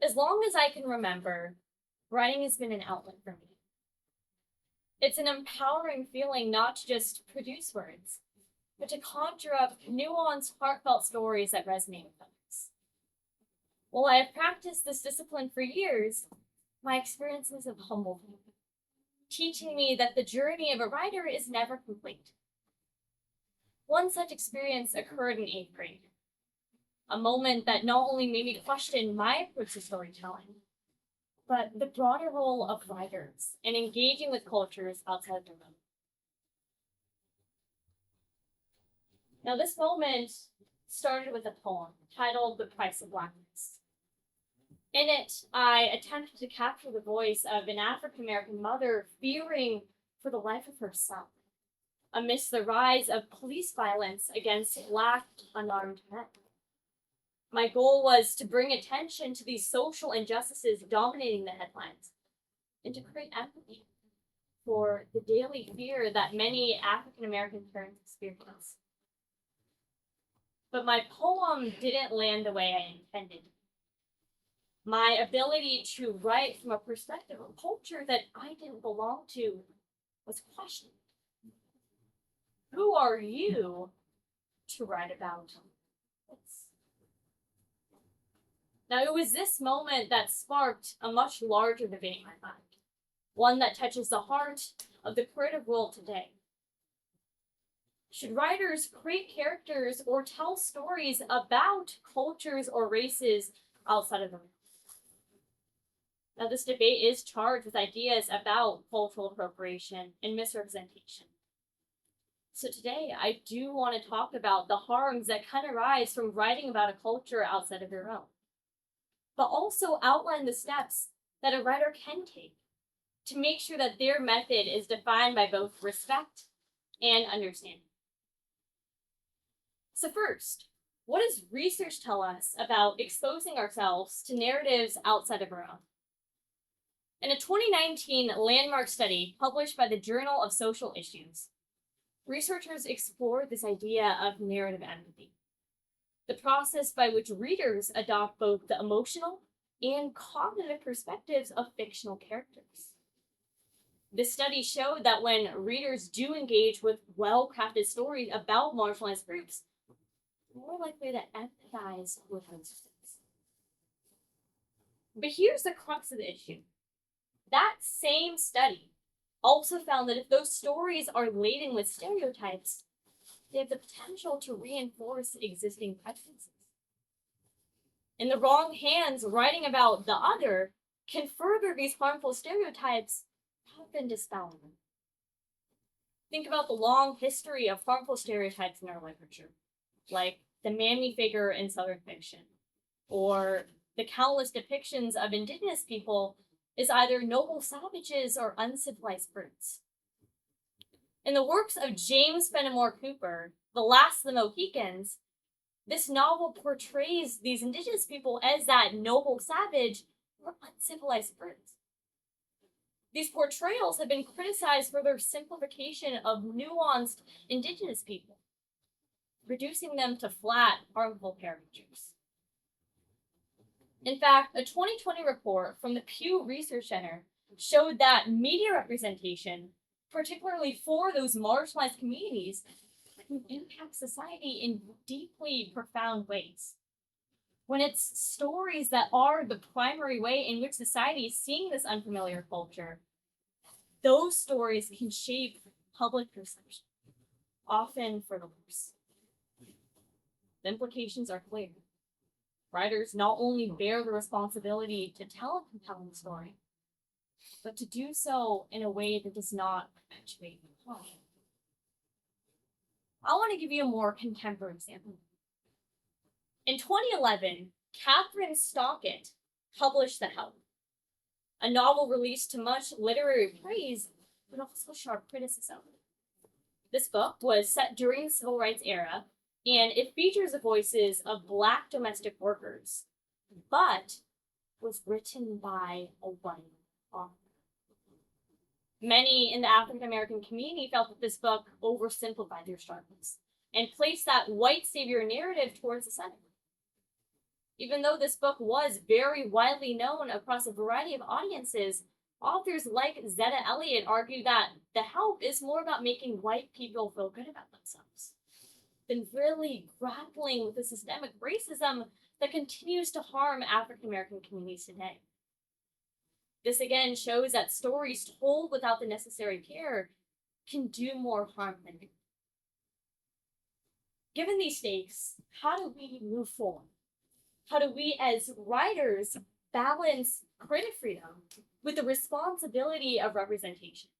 As long as I can remember, writing has been an outlet for me. It's an empowering feeling not to just produce words, but to conjure up nuanced, heartfelt stories that resonate with others. While I have practiced this discipline for years, my experiences have humbled me, teaching me that the journey of a writer is never complete. One such experience occurred in eighth grade, a moment that not only made me question my approach to storytelling, but the broader role of writers in engaging with cultures outside their own. Now, this moment started with a poem titled The Price of Blackness. In it, I attempted to capture the voice of an African American mother fearing for the life of her son amidst the rise of police violence against Black unarmed men. My goal was to bring attention to these social injustices dominating the headlines and to create empathy for the daily fear that many African American parents experience. But my poem didn't land the way I intended. My ability to write from a perspective of culture that I didn't belong to was questioned. Who are you to write about this? Now, it was this moment that sparked a much larger debate in my mind, one that touches the heart of the creative world today. Should writers create characters or tell stories about cultures or races outside of them? Now, this debate is charged with ideas about cultural appropriation and misrepresentation. So today, I do want to talk about the harms that can arise from writing about a culture outside of your own, but also outline the steps that a writer can take to make sure that their method is defined by both respect and understanding. So first, what does research tell us about exposing ourselves to narratives outside of our own? In a 2019 landmark study published by the Journal of Social Issues, researchers explored this idea of narrative empathy, the process by which readers adopt both the emotional and cognitive perspectives of fictional characters. This study showed that when readers do engage with well-crafted stories about marginalized groups, they're more likely to empathize with those. But here's the crux of the issue. That same study also found that if those stories are laden with stereotypes, they have the potential to reinforce existing prejudices. In the wrong hands, writing about the other can further these harmful stereotypes rather than dispel them. Think about the long history of harmful stereotypes in our literature, like the mammy figure in Southern fiction, or the countless depictions of Indigenous people as either noble savages or uncivilized brutes. In the works of James Fenimore Cooper, The Last of the Mohicans, this novel portrays these Indigenous people as that noble savage or uncivilized brutes. These portrayals have been criticized for their simplification of nuanced Indigenous people, reducing them to flat, harmful caricatures. In fact, a 2020 report from the Pew Research Center showed that media representation, particularly for those marginalized communities, can impact society in deeply profound ways. When it's stories that are the primary way in which society is seeing this unfamiliar culture, those stories can shape public perception, often for the worse. The implications are clear. Writers not only bear the responsibility to tell a compelling story, but to do so in a way that does not perpetuate harm. I want to give you a more contemporary example. In 2011, Catherine Stockett published The Help, a novel released to much literary praise, but also sharp criticism. This book was set during the Civil Rights era, and it features the voices of Black domestic workers, but was written by a white author. Many in the African American community felt that this book oversimplified their struggles and placed that white savior narrative towards the center. Even though this book was very widely known across a variety of audiences, authors like Zetta Elliott argue that the help is more about making white people feel good about themselves than really grappling with the systemic racism that continues to harm African American communities today. This again shows that stories told without the necessary care can do more harm than good. Given these stakes, how do we move forward? How do we as writers balance creative freedom with the responsibility of representation?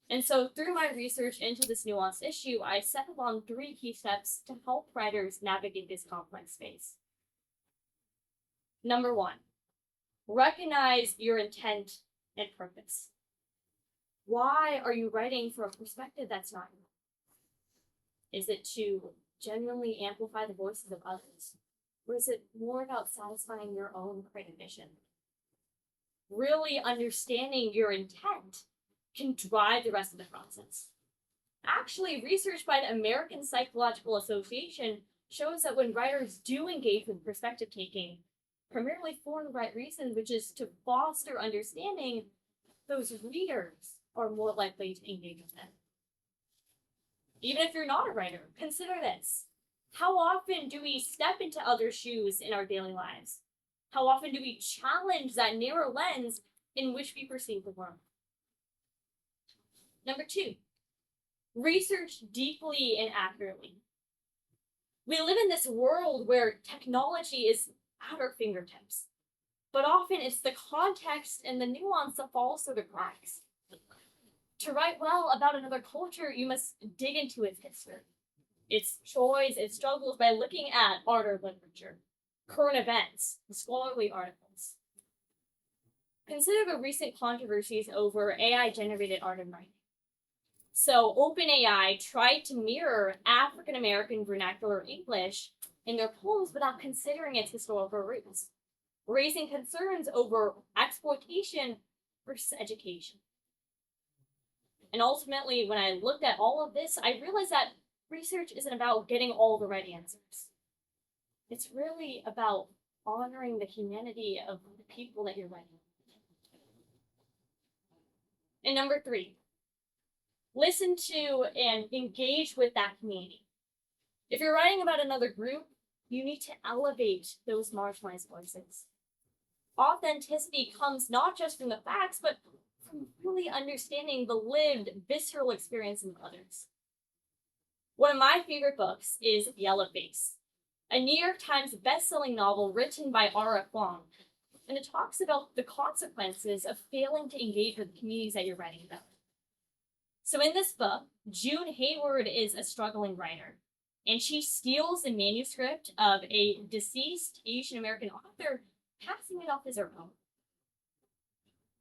And so through my research into this nuanced issue, I settled on 3 key steps to help writers navigate this complex space. Number 1, recognize your intent and purpose. Why are you writing from a perspective that's not yours? Is it to genuinely amplify the voices of others? Or is it more about satisfying your own creative vision? Really understanding your intent can drive the rest of the process. Actually, research by the American Psychological Association shows that when writers do engage with perspective taking, primarily for the right reason, which is to foster understanding, those readers are more likely to engage with them. Even if you're not a writer, consider this. How often do we step into others' shoes in our daily lives? How often do we challenge that narrow lens in which we perceive the world? Number 2, research deeply and accurately. We live in this world where technology is at our fingertips, but often it's the context and the nuance that falls through the cracks. To write well about another culture, you must dig into its history, its joys, its struggles by looking at art or literature, current events, scholarly articles. Consider the recent controversies over AI-generated art and writing. So OpenAI tried to mirror African American vernacular English in their poems without considering its historical roots, raising concerns over exploitation versus education. And ultimately, when I looked at all of this, I realized that research isn't about getting all the right answers. It's really about honoring the humanity of the people that you're writing. And number 3, listen to and engage with that community. If you're writing about another group, you need to elevate those marginalized voices. Authenticity comes not just from the facts, but from really understanding the lived, visceral experience of others. One of my favorite books is Yellowface, a New York Times bestselling novel written by R.F. Kuang, and it talks about the consequences of failing to engage with the communities that you're writing about. So in this book, June Hayward is a struggling writer, and she steals the manuscript of a deceased Asian American author, passing it off as her own.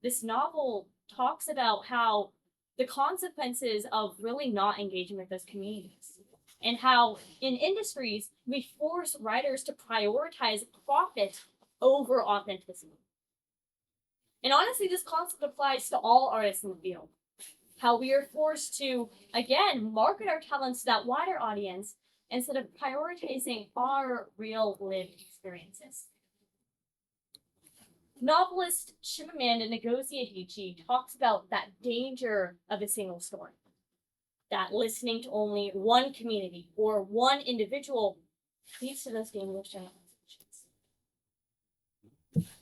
This novel talks about how the consequences of really not engaging with those communities, and how in industries we force writers to prioritize profit over authenticity. And honestly, this concept applies to all artists in the field. How we are forced to, again, market our talents to that wider audience instead of prioritizing our real lived experiences. Novelist Chimamanda Ngozi Adichie talks about that danger of a single story, that listening to only one community or one individual leads to those dangerous generalizations.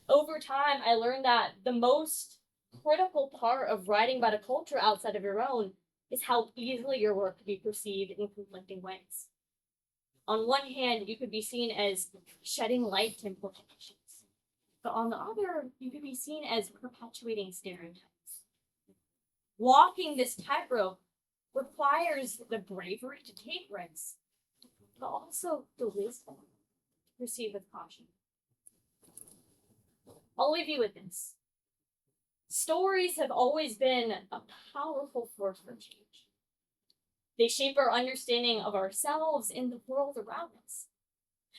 Over time, I learned that the most critical part of writing about a culture outside of your own is how easily your work could be perceived in conflicting ways. On one hand, you could be seen as shedding light to implications, but on the other, you could be seen as perpetuating stereotypes. Walking this tightrope requires the bravery to take risks, but also the wisdom to proceed with caution. I'll leave you with this. Stories have always been a powerful force for change. They shape our understanding of ourselves and the world around us.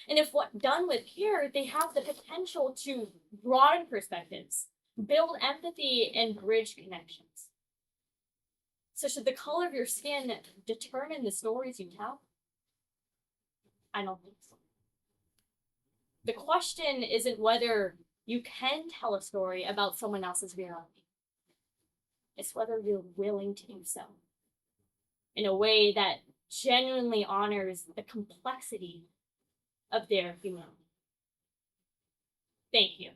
And if done with care, they have the potential to broaden perspectives, build empathy, and bridge connections. So should the color of your skin determine the stories you tell? I don't think so. The question isn't whether you can tell a story about someone else's reality. It's whether you're willing to do so in a way that genuinely honors the complexity of their humanity. Thank you.